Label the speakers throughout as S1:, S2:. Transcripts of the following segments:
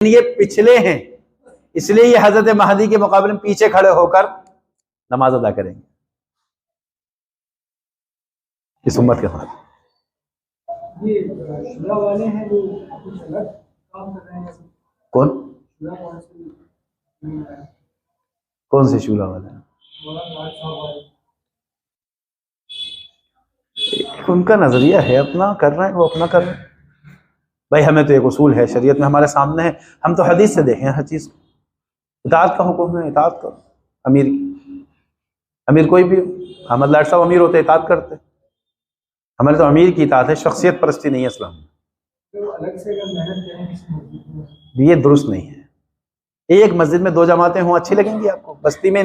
S1: یہ پچھلے ہیں، اس لیے یہ حضرت مہدی کے مقابلے میں پیچھے کھڑے ہو کر نماز ادا کریں گے اس امت کے ساتھ۔
S2: یہ شورا والے ہیں جو کچھ الگ کام کر رہے ہیں،
S1: کون
S2: شورا والے سے
S1: کون سے شورا والے ہیں؟
S2: مولانا راج صاحب والے۔
S1: ان کا نظریہ ہے، اپنا کر رہے ہیں، وہ اپنا کر رہے ہیں بھائی۔ ہمیں تو ایک اصول ہے شریعت میں ہمارے سامنے ہے، ہم تو حدیث سے دیکھیں ہر چیز کو۔ اطاعت کا حکم ہے، اطاعت کرو امیر کی، امیر کوئی بھی ہو۔ احمد لاٹ صاحب امیر ہوتے اطاعت کرتے، ہمارے تو امیر کی اطاعت ہے، شخصیت پرستی نہیں ہے اسلام میں۔
S2: تو الگ سے اگر محنت کریں کسی مسجد میں،
S1: یہ درست نہیں ہے۔ ایک مسجد میں 2 جماعتیں ہوں اچھی لگیں گی آپ کو؟ بستی میں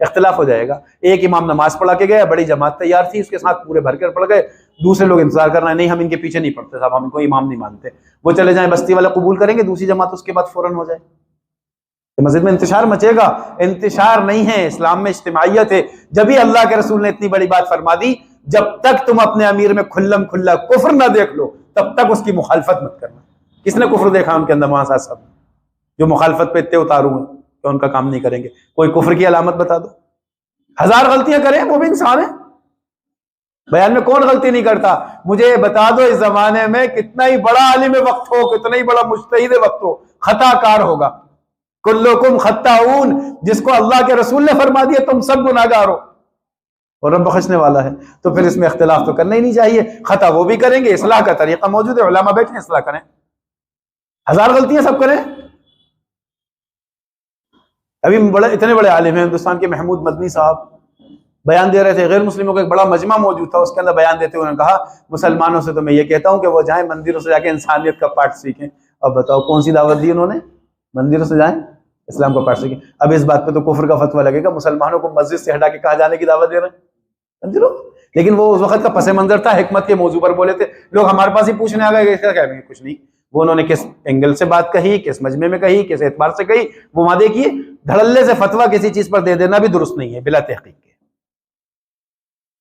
S1: اختلاف ہو جائے گا۔ ایک امام نماز پڑھا کے گیا، بڑی جماعت تیار تھی، اس کے ساتھ پورے بھر کر پڑھ گئے، دوسرے لوگ انتظار کر رہے ہیں، نہیں ہم ان کے پیچھے نہیں پڑھتے صاحب، ہم ان کو امام نہیں مانتے، وہ چلے جائیں، بستی والے قبول کریں گے، دوسری جماعت اس کے بعد فوراً ہو جائے، تو مسجد میں انتشار مچے گا۔ انتشار نہیں ہے، اسلام میں اجتماعیت ہے۔ جبھی اللہ کے رسول نے اتنی بڑی بات فرما دی، جب تک تم اپنے امیر میں کھلم کھلا کفر نہ دیکھ لو تب تک اس کی مخالفت مت کرنا۔ کس نے کفر دیکھا ان کے اندر؟ مولانا صاحب جو مخالفت پہ اتنے اتاروں ہیں کہ ان کا کام نہیں کریں گے۔ کوئی کفر کی علامت بتا دو۔ 1000 غلطیاں کریں، وہ بھی انسان ہیں، بیان میں کون غلطی نہیں کرتا؟ مجھے بتا دو اس زمانے میں کتنا ہی بڑا عالم وقت ہو، کتنا ہی بڑا مجتہد وقت ہو، خطا کار ہوگا۔ کلکم خطاؤن، جس کو اللہ کے رسول نے فرما دیا تم سب گناہگار ہو اور رب بخشنے والا ہے، تو پھر اس میں اختلاف تو کرنا ہی نہیں چاہیے۔ خطا وہ بھی کریں گے، اصلاح کا طریقہ موجود ہے، علماء بیٹھے ہیں، اصلاح کریں۔ 1000 غلطیاں سب کریں؟ ابھی اتنے بڑے عالم ہیں ہندوستان کے، محمود مدنی صاحب بیان دے رہے تھے، غیر مسلموں کا ایک بڑا مجمع موجود تھا، اس کے اندر بیان دیتے ہوئے انہوں نے کہا مسلمانوں سے تو میں یہ کہتا ہوں کہ وہ جائیں مندروں سے جا کے انسانیت کا پاٹ سیکھیں۔ اب بتاؤ کون سی دعوت دی انہوں نے؟ مندروں سے جائیں اسلام کا پاٹ سیکھیں۔ اب اس بات پہ تو کفر کا فتویٰ لگے گا، مسلمانوں کو مسجد سے ہٹا کے کہاں جانے کی دعوت دے رہے ہیں؟ مندروں۔ لیکن وہ اس وقت کا پس منظر تھا، حکمت کے موضوع پر بولے تھے، لوگ ہمارے پاس ہی پوچھنے آ گئے کیا کہیں گے؟ کچھ نہیں۔ وہ انہوں نے کس اینگل سے بات کہی، کس مجمع میں کہی، کس اعتبار سے کہی، وہ وہاں دیکھیے۔ دھڑلے سے فتویٰ کسی چیز پر دے دینا بھی درست نہیں ہے بلا تحقیق کے،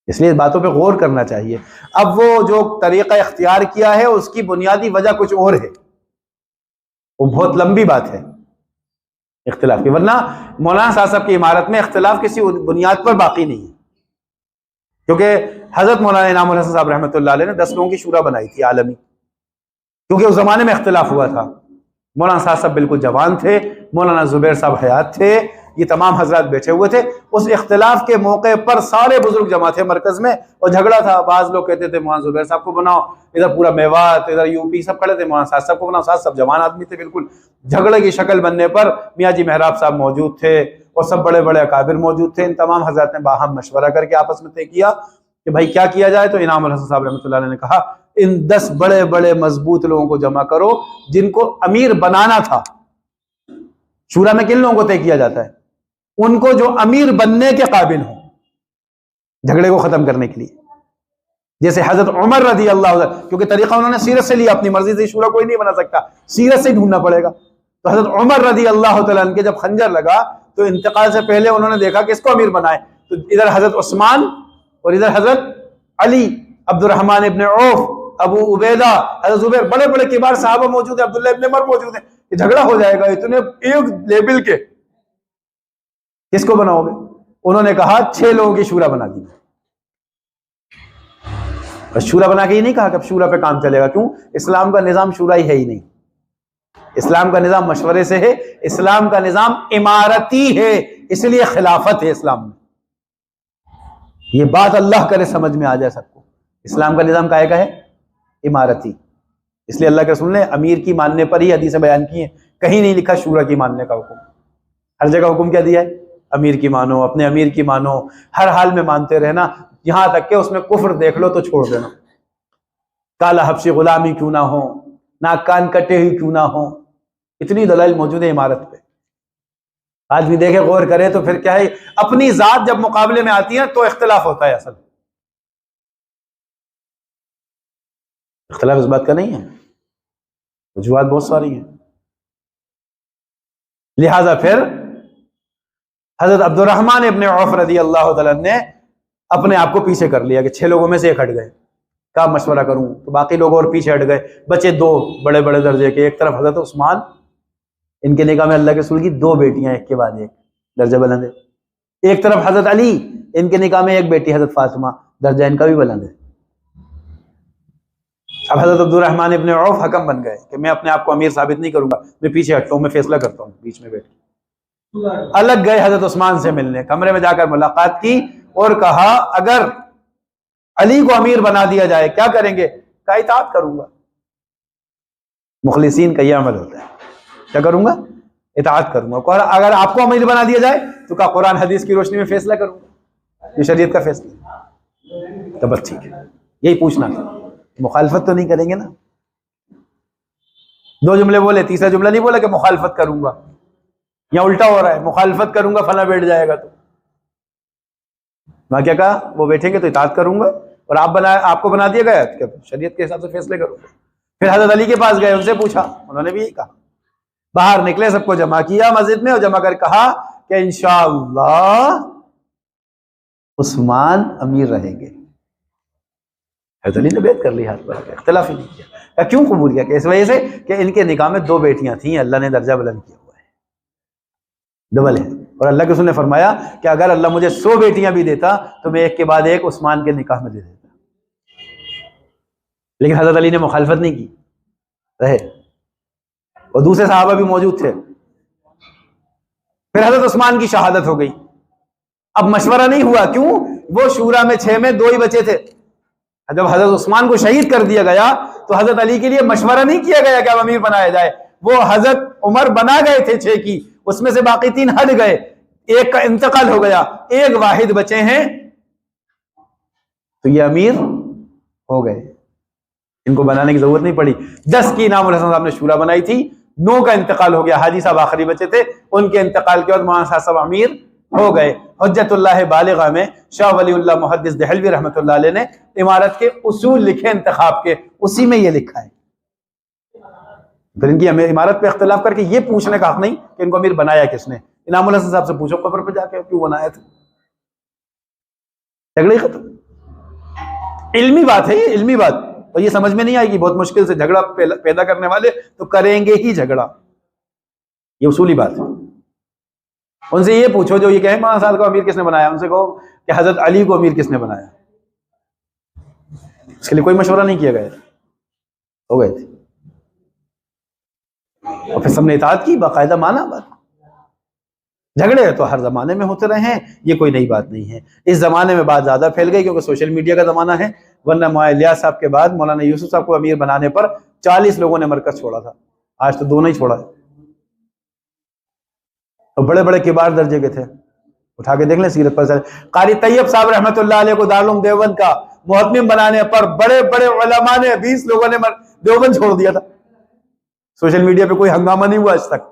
S1: اس لیے باتوں پہ غور کرنا چاہیے۔ اب وہ جو طریقہ اختیار کیا ہے اس کی بنیادی وجہ کچھ اور ہے، وہ بہت لمبی بات ہے اختلاف کی، ورنہ مولانا صاحب کی عمارت میں اختلاف کسی بنیاد پر باقی نہیں ہے، کیونکہ حضرت مولانا انعام الحسن صاحب رحمۃ اللہ علیہ نے 10 لوگوں کی شورا بنائی تھی عالمی، کیونکہ اس زمانے میں اختلاف ہوا تھا۔ مولانا صاحب بالکل جوان تھے، مولانا زبیر صاحب حیات تھے، یہ تمام حضرات بیٹھے ہوئے تھے۔ اس اختلاف کے موقع پر سارے بزرگ جمع تھے مرکز میں، اور جھگڑا تھا۔ بعض لوگ کہتے تھے مولانا زبیر صاحب کو بناؤ، ادھر پورا میوات، ادھر یوپی سب کھڑے تھے، مولانا صاحب کو بناؤ۔ سب جوان آدمی تھے بالکل۔ جھگڑے کی شکل بننے پر میاں جی محراب صاحب موجود تھے اور سب بڑے بڑے اکابر موجود تھے۔ ان تمام حضرات نے باہم مشورہ کر کے آپس میں طے کیا کہ بھائی کیا کیا جائے۔ تو انعام الحسن صاحب رحمۃ اللہ علیہ نے کہا ان 10 بڑے بڑے مضبوط لوگوں کو جمع کرو جن کو امیر بنانا تھا۔ شورا میں کن لوگوں کو طے کیا جاتا ہے؟ ان کو جو امیر بننے کے قابل ہوں، جھگڑے کو ختم کرنے کے لیے۔ جیسے حضرت عمر رضی اللہ عنہ، کیونکہ طریقہ انہوں نے سیرت سے لیا، اپنی مرضی سے شورا کوئی نہیں بنا سکتا، سیرت سے ڈھونڈنا پڑے گا۔ تو حضرت عمر رضی اللہ تعالیٰ عنہ کے جب خنجر لگا تو انتقال سے پہلے انہوں نے دیکھا کہ اس کو امیر بنائے، تو ادھر حضرت عثمان اور ادھر حضرت علی، عبد الرحمن ابن عوف، ابو عبیدہ، حضرت زبیر، بڑے بڑے کبار صحابہ موجود ہیں، عبداللہ ابن عمر موجود ہیں۔ یہ جھگڑا ہو جائے گا اتنے ایک لیبل کے، کس کو بناؤ گے؟ انہوں نے کہا 6 لوگوں کی شورا بنا دی۔ اور شورا بنا کے یہ نہیں کہا کہ اب شورا پہ کام چلے گا، کیوں؟ اسلام کا نظام شورائی ہے ہی نہیں، اسلام کا نظام مشورے سے ہے، اسلام کا نظام امارتی ہے، اس لیے خلافت ہے اسلام میں۔ یہ بات اللہ کرے سمجھ میں آ جائے سب کو، اسلام کا نظام کائے کا ہے؟ امارتی۔ اس لیے اللہ کے رسول نے امیر کی ماننے پر ہی حدیثیں بیان کی ہیں، کہیں نہیں لکھا شورا کی ماننے کا حکم۔ ہر جگہ حکم کیا دیا ہے؟ امیر کی مانو، اپنے امیر کی مانو، ہر حال میں مانتے رہنا، یہاں تک کہ اس میں کفر دیکھ لو تو چھوڑ دینا، کالا حبشی غلامی کیوں نہ ہو، ناک کان کٹے ہوئی کیوں نہ ہو۔ اتنی دلائل موجود ہے عمارت پہ، آدمی دیکھے غور کرے تو پھر کیا ہے، اپنی ذات جب مقابلے میں آتی ہے تو اختلاف ہوتا ہے۔ اصل اختلاف اس بات کا نہیں ہے، وجوہات بہت ساری ہیں۔ لہذا پھر حضرت عبد الرحمن ابن عوف رضی اللہ تعالیٰ نے اپنے آپ کو پیچھے کر لیا کہ 6 لوگوں میں سے ایک ہٹ گئے، کیا مشورہ کروں؟ تو باقی لوگ اور پیچھے ہٹ گئے، بچے 2 بڑے بڑے درجے کے، ایک طرف حضرت عثمان ان کے نکاح میں اللہ کے رسول کی 2 بیٹیاں ایک کے بعد ایک، درجہ بلند ہے. ایک طرف حضرت علی، ان کے نکاح میں ایک بیٹی حضرت فاطمہ، درجہ ان کا بھی بلند ہے. اب حضرت عبد الرحمن ابن عوف حکم بن گئے کہ میں اپنے آپ کو امیر ثابت نہیں کروں گا، میں پیچھے ہٹتا ہوں، میں فیصلہ کرتا ہوں بیچ میں بیٹھ کے. الگ گئے حضرت عثمان سے ملنے، کمرے میں جا کر ملاقات کی اور کہا اگر علی کو امیر بنا دیا جائے کیا کریں گے؟ کہا اطاعت کروں گا. مخلصین کا یہ عمل ہوتا ہے، کیا کروں گا؟ اطاعت کروں گا. اور اگر آپ کو امیر بنا دیا جائے تو کہا قرآن حدیث کی روشنی میں فیصلہ کروں گا، یہ شریعت کا فیصلہ. تو بس ٹھیک ہے، یہی پوچھنا تھا. مخالفت تو نہیں کریں گے نا؟ 2 جملے بولے، تیسرا جملہ نہیں بولا کہ مخالفت کروں گا. یا الٹا ہو رہا ہے، مخالفت کروں گا فلاں بیٹھ جائے گا. تو وہاں کیا کہا؟ وہ بیٹھیں گے تو اطاعت کروں گا، اور آپ کو بنا دیا گیا کہ شریعت کے حساب سے فیصلے کروں گا. پھر حضرت علی کے پاس گئے، ان سے پوچھا، انہوں نے بھی یہی کہا. باہر نکلے، سب کو جمع کیا مسجد میں، اور جمع کر کہا کہ انشاءاللہ عثمان امیر رہیں گے. حضرت علی نے بیعت کر لی ہاتھ پر، اختلاف ہی نہیں کیا. کہا کیوں قبول کیا؟ کہ اس وجہ سے کہ ان کے نکاح میں 2 بیٹیاں تھیں، اللہ نے درجہ بلند کیا ہوا ہے، ڈبل ہے. اور اللہ کے رسول نے فرمایا کہ اگر اللہ مجھے 100 بیٹیاں بھی دیتا تو میں ایک کے بعد ایک عثمان کے نکاح میں دے دیتا. لیکن حضرت علی نے مخالفت نہیں کی، رہے. اور دوسرے صحابہ بھی موجود تھے. پھر حضرت عثمان کی شہادت ہو گئی. اب مشورہ نہیں ہوا، کیوں؟ وہ شورا میں 6 میں 2 ہی بچے تھے. جب حضرت عثمان کو شہید کر دیا گیا تو حضرت علی کے لیے مشورہ نہیں کیا گیا کہ اب امیر بنایا جائے. وہ حضرت عمر بنا گئے تھے 6 کی، اس میں سے باقی 3 ہٹ گئے، ایک کا انتقال ہو گیا، ایک واحد بچے ہیں، تو یہ امیر ہو گئے. ان کو بنانے کی ضرورت نہیں پڑی. 10 کی انعام الحسن صاحب نے شورا بنائی تھی، 9 کا انتقال ہو گیا. حاجی صاحب آخری بچے تھے، ان کے انتقال کے بعد مولانا صاحب امیر ہو گئے. حجت اللہ بالغہ میں شاہ ولی اللہ محدث دہلوی رحمۃ اللہ علیہ نے امارت کے اصول لکھے انتخاب کے، اسی میں یہ لکھا ہے. پھر ان کی امارت پہ اختلاف کر کے یہ پوچھنے کا حق نہیں کہ ان کو امیر بنایا کس نے. انعام الحسن صاحب سے پوچھو قبر پہ جا کے کیوں بنایا تھا. جھگڑے ختم. علمی بات ہے یہ، علمی بات. اور یہ سمجھ میں نہیں آئے گی، بہت مشکل سے. جھگڑا پیدا کرنے والے تو کریں گے ہی جھگڑا، یہ اصولی بات ہے. ان سے یہ پوچھو جو یہ کہیں مولانا صاحب کو امیر کس نے بنایا، ان سے کہو کہ حضرت علی کو امیر کس نے بنایا. اس کے لیے کوئی مشورہ نہیں کیا گیا، ہو گئے تھے. اور پھر سب نے اطاعت کی، باقاعدہ مانا بات. جھگڑے تو ہر زمانے میں ہوتے رہے ہیں، یہ کوئی نئی بات نہیں ہے. اس زمانے میں بات زیادہ پھیل گئی کیونکہ سوشل میڈیا کا زمانہ ہے، ورنہ مولانا الیاس صاحب کے بعد مولانا یوسف صاحب کو امیر بنانے پر 40 لوگوں نے مرکز چھوڑا تھا. آج تو 2 نہیں چھوڑا ہے. اور بڑے بڑے کبار درجے کے تھے، اٹھا کے دیکھ لیں سیرت پر. قاری طیب صاحب رحمۃ اللہ علیہ کو دارالعلوم دیوبند کا محتمم بنانے پر بڑے بڑے علماء نے 20 لوگوں نے دیوبند چھوڑ دیا تھا. سوشل میڈیا پہ کوئی ہنگامہ نہیں ہوا آج تک،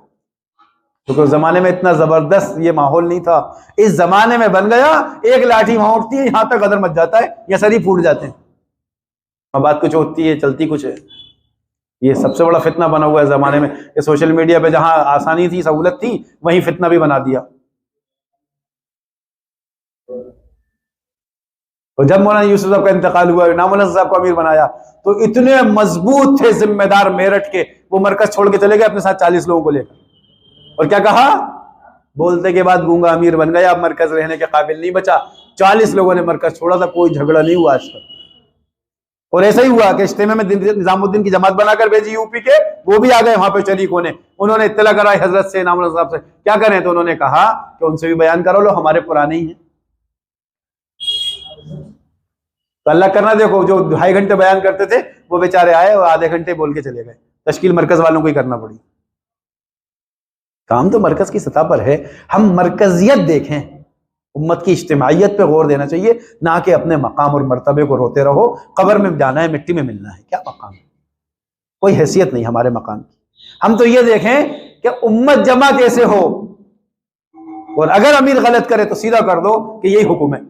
S1: کیونکہ اس زمانے میں اتنا زبردست یہ ماحول نہیں تھا. اس زمانے میں بن گیا، ایک لاٹھی وہاں اٹھتی ہے، یہاں تک قدر مچ جاتا ہے یا سر ہی پھوٹ جاتے ہیں. بات کچھ ہوتی ہے، چلتی کچھ ہے. یہ سب سے بڑا فتنہ بنا ہوا ہے زمانے میں کہ سوشل میڈیا پہ جہاں آسانی تھی، سہولت تھی، وہیں فتنہ بھی بنا دیا. اور جب مولانا یوسف صاحب کا انتقال ہوا، انعام الحسن صاحب کو امیر بنایا، تو اتنے مضبوط تھے ذمہ دار میرٹھ کے، وہ مرکز چھوڑ کے چلے گئے اپنے ساتھ 40 لوگوں کو لے کر. اور کیا کہا؟ بولتے کے بعد گونگا امیر بن گیا، اب مرکز رہنے کے قابل نہیں بچا. 40 لوگوں نے مرکز چھوڑا تھا، کوئی جھگڑا نہیں ہوا آج تک. اور ایسا ہی ہوا کہ اجتماع میں نظام الدین کی جماعت بنا کر بھیجی یو پی کے، وہ بھی آ گئے وہاں پہ شریک ہونے. انہوں نے اطلاع کرائی حضرت سے، انعام الحسن صاحب سے، کیا کریں؟ تو انہوں نے کہا کہ ان سے بھی بیان کرو لو، ہمارے پرانے ہی ہیں. تو اللہ کرنا دیکھو، جو 2.5 گھنٹے بیان کرتے تھے وہ بیچارے آئے اور آدھے گھنٹے بول کے چلے گئے. تشکیل مرکز والوں کو ہی کرنا پڑی. کام تو مرکز کی سطح پر ہے. ہم مرکزیت دیکھیں، امت کی اجتماعیت پہ غور دینا چاہیے، نہ کہ اپنے مقام اور مرتبے کو روتے رہو. قبر میں جانا ہے، مٹی میں ملنا ہے، کیا مقام ہے؟ کوئی حیثیت نہیں ہمارے مقام کی. ہم تو یہ دیکھیں کہ امت جمع کیسے ہو، اور اگر امیر غلط کرے تو سیدھا کر دو کہ یہی حکم ہے.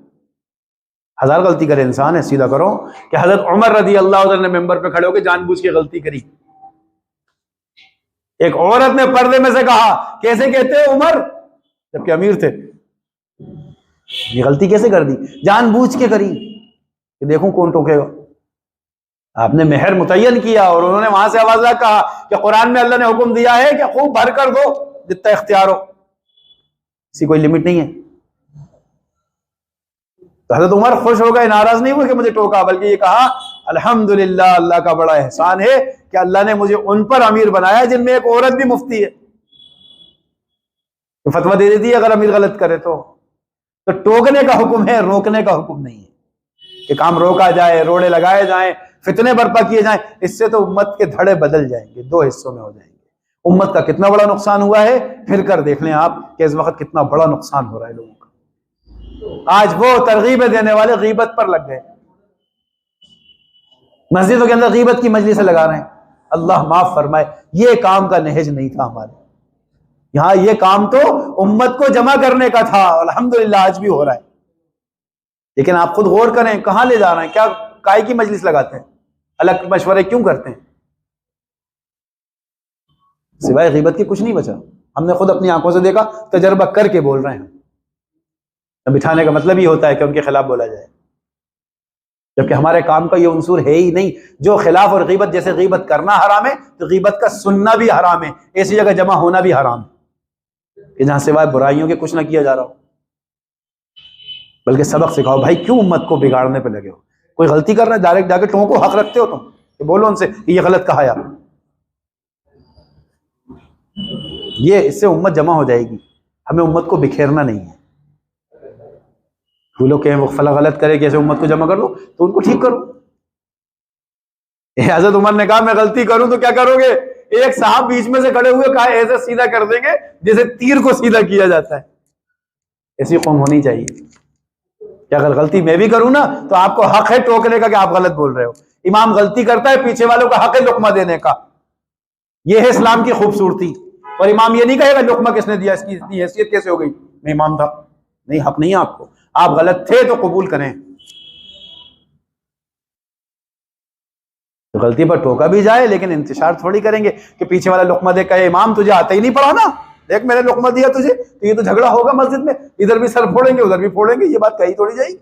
S1: 1000 غلطی کرے انسان ہے، سیدھا کرو. کہ حضرت عمر رضی اللہ عنہ نے ممبر پہ کھڑے ہو کے جان بوجھ کے غلطی کری. ایک عورت نے پردے میں سے کہا، کیسے کہتے ہیں عمر، جبکہ امیر تھے، یہ غلطی کیسے کر دی؟ جان بوجھ کے کری کہ دیکھوں کون ٹوکے گا. آپ نے مہر متعین کیا اور انہوں نے وہاں سے آواز لگا کہا کہ قرآن میں اللہ نے حکم دیا ہے کہ خوب بھر کر دو جتنا اختیار ہو، اسی کوئی لمٹ نہیں ہے۔ تو حضرت عمر خوش ہو گئے، ناراض نہیں ہوئے کہ مجھے ٹوکا، بلکہ یہ کہا الحمدللہ، اللہ کا بڑا احسان ہے کہ اللہ نے مجھے ان پر امیر بنایا جن میں ایک عورت بھی مفتی ہے، تو فتویٰ دے دیتی ہے اگر امیر غلط کرے تو ٹوکنے کا حکم ہے، روکنے کا حکم نہیں ہے کہ کام روکا جائے، روڑے لگائے جائیں، فتنے برپا کیے جائیں، اس سے تو امت کے دھڑے بدل جائیں گے، دو حصوں میں ہو جائیں گے۔ امت کا کتنا بڑا نقصان ہوا ہے، پھر کر دیکھ لیں آپ کہ اس وقت کتنا بڑا نقصان ہو رہا ہے لوگوں کا۔ آج وہ ترغیبیں دینے والے غیبت پر لگ گئے، مسجدوں کے اندر غیبت کی مجلسیں لگا رہے ہیں۔ اللہ معاف فرمائے، یہ کام کا نہج نہیں تھا ہمارے یہاں، یہ کام تو امت کو جمع کرنے کا تھا، الحمدللہ آج بھی ہو رہا ہے۔ لیکن آپ خود غور کریں، کہاں لے جا رہے ہیں؟ کیا کائے کی مجلس لگاتے ہیں؟ الگ مشورے کیوں کرتے ہیں؟ سوائے غیبت کی کچھ نہیں بچا۔ ہم نے خود اپنی آنکھوں سے دیکھا، تجربہ کر کے بول رہے ہیں۔ بٹھانے کا مطلب یہ ہوتا ہے کہ ان کے خلاف بولا جائے، جبکہ ہمارے کام کا یہ عنصر ہے ہی نہیں۔ جو خلاف اور غیبت، جیسے غیبت کرنا حرام ہے تو غیبت کا سننا بھی حرام ہے، ایسی جگہ جمع ہونا بھی حرام ہے کہ جہاں سوائے برائیوں کے کچھ نہ کیا جا رہا ہو۔ بلکہ سبق سکھاؤ بھائی، کیوں امت کو بگاڑنے پہ لگے ہو؟ کوئی غلطی کر رہا ہے ڈائریکٹ جا کے ٹوکو، حق رکھتے ہو تم کہ بولو ان سے کہ یہ غلط کہا ہے آپ، یہ اس سے امت جمع ہو جائے گی۔ ہمیں امت کو بکھیرنا نہیں ہے۔ وہ لوگ کہیں وہ فلاں غلط کرے کیسے امت کو جمع کر دو، تو ان کو ٹھیک کرو۔ حضرت عمر نے کہا میں غلطی کروں تو کیا کرو گے؟ ایک صاحب بیچ میں سے کھڑے ہوئے کہا ایسے سیدھا کر دیں گے جیسے تیر کو سیدھا کیا جاتا ہے۔ ایسی قوم ہونی چاہیے کہ اگر غلطی میں بھی کروں نا تو آپ کو حق ہے ٹوکنے کا کہ آپ غلط بول رہے ہو۔ امام غلطی کرتا ہے، پیچھے والوں کا حق ہے لقمہ دینے کا۔ یہ ہے اسلام کی خوبصورتی۔ اور امام یہ نہیں کہے گا لقمہ کس نے دیا، اس کی اتنی حیثیت کیسے ہو گئی، میں امام تھا۔ نہیں، حق نہیں ہے آپ کو، آپ غلط تھے تو قبول کریں۔ تو غلطی پر ٹوکا بھی جائے لیکن انتشار تھوڑی کریں گے کہ پیچھے والا لقمہ دے کہے امام تجھے آتا ہی نہیں پڑھا نا، دیکھ میں نے لقمہ دیا تجھے، تو یہ تو جھگڑا ہوگا مسجد میں، ادھر بھی سر پھوڑیں گے ادھر بھی پھوڑیں گے، یہ بات کہی تھوڑی جائے گی۔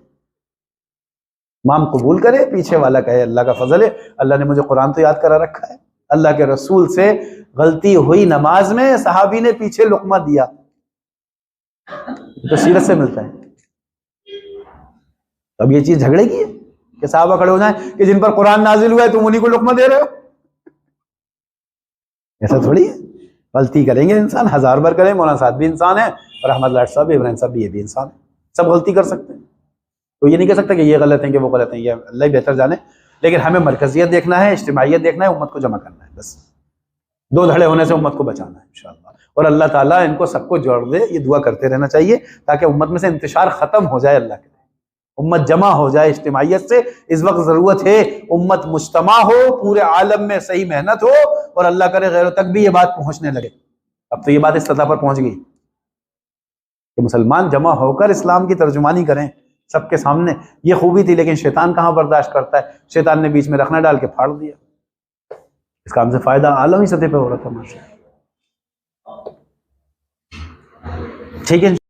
S1: امام قبول کرے، پیچھے والا کہے اللہ کا فضل ہے، اللہ نے مجھے قرآن تو یاد کرا رکھا ہے، اللہ کے رسول سے غلطی ہوئی نماز میں، صحابی نے پیچھے لقمہ دیا، تو سیرت سے ملتا ہے۔ اب یہ چیز جھگڑے کی ہے کہ صحابہ کھڑے ہو جائیں کہ جن پر قرآن نازل ہوا ہے تم انہیں کو لقمہ دے رہے ہو، ایسا تھوڑی ہے۔ غلطی کریں گے انسان، ہزار بار کریں، مولانا صاحب بھی انسان ہے، اور احمد لاٹ صاحب بھی، ابراہیم صاحب بھی، یہ بھی انسان ہے، سب غلطی کر سکتے ہیں۔ تو یہ نہیں کہہ سکتا کہ یہ غلط ہیں کہ وہ غلط ہیں، یہ اللہ ہی بہتر جانے۔ لیکن ہمیں مرکزیت دیکھنا ہے، اجتماعیت دیکھنا ہے، امت کو جمع کرنا ہے، بس دو دھڑے ہونے سے امت کو بچانا ہے انشاءاللہ۔ اور اللہ تعالیٰ ان کو سب کو جوڑ دے، یہ دعا کرتے رہنا چاہیے تاکہ امت میں سے انتشار ختم ہو جائے، اللہ کے امت جمع ہو جائے اجتماعیت سے۔ اس وقت ضرورت ہے امت مجتمع ہو، پورے عالم میں صحیح محنت ہو، اور اللہ کرے غیروں تک بھی یہ بات پہنچنے لگے۔ اب تو یہ بات اس سطح پر پہنچ گئی کہ مسلمان جمع ہو کر اسلام کی ترجمانی کریں سب کے سامنے۔ یہ خوبی تھی، لیکن شیطان کہاں برداشت کرتا ہے، شیطان نے بیچ میں رکھنا ڈال کے پھاڑ دیا۔ اس کام سے فائدہ عالمی سطح پہ ہو رہا تھا، ماشاءاللہ۔ ٹھیک ہے۔